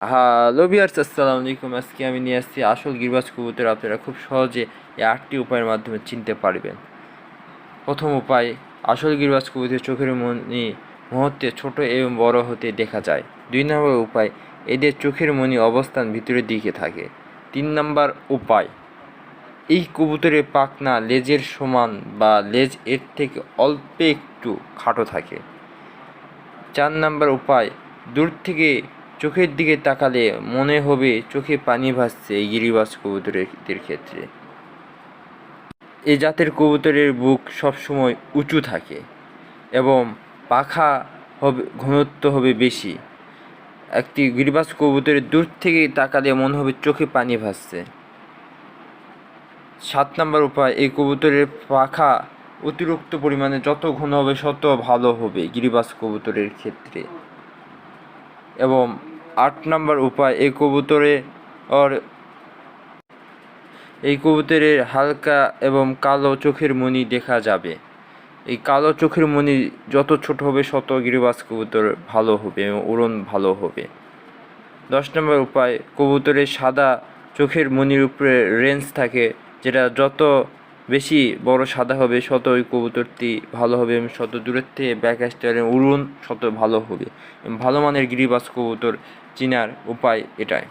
Hello viewers, আসসালামু আলাইকুম। আজকে আমি নিয়ে আসছি আসল গিরিবাজ কবুতর। আপনারা খুব সহজে এই 8টি উপায়ের মাধ্যমে চিনতে পারবেন। প্রথম উপায়, আসল গিরিবাজ কবুতরের চোখের মণি মুহূর্তে ছোট এবং বড় হতে দেখা যায়। 2 নম্বর উপায়, এদের চোখের মণি অবস্থান ভিতরের দিকে থাকে। 3 নম্বর উপায়, এই কবুতরের পাখনা লেজের সমান বা লেজ এর থেকে অল্প একটু খাটো থাকে। 4 নম্বর উপায়, দূর থেকে চোখের দিকে তাকালে মনে হবে চোখে পানি ভাসছে এই গিরিবাজ কবুতরের ক্ষেত্রে। এ জাতের কবুতরের বুক সবসময় উঁচু থাকে এবং পাখা ঘনত্ব হবে বেশি। একটি গিরিবাজ কবুতরের দূর থেকে তাকালে মনে হবে চোখে পানি ভাসছে। 7 নম্বর উপায়, এই কবুতরের পাখা অতিরিক্ত পরিমাণে যত ঘন হবে তত ভালো হবে গিরিবাজ কবুতরের ক্ষেত্রে। এবং 8 নম্বর উপায়, এই কবুতরের হালকা এবং কালো চোখের মণি দেখা যাবে। এই কালো চোখের মণি যত ছোট হবে তত গিরিবাজ কবুতর ভালো হবে এবং উড়ন ভালো হবে। 10 নম্বর উপায়, কবুতরের সাদা চোখের মণির উপরে রেঞ্জ থাকে, যেটা যত বেশি বড় সাদা হবে তত ওই কবুতরটি ভালো হবে এবং তত দূরের থেকে ব্যাক স্টাইলের উড়ন তত ভালো হবে। ভালো মানের গিরিবাজ কবুতর চেনার উপায় এটাই।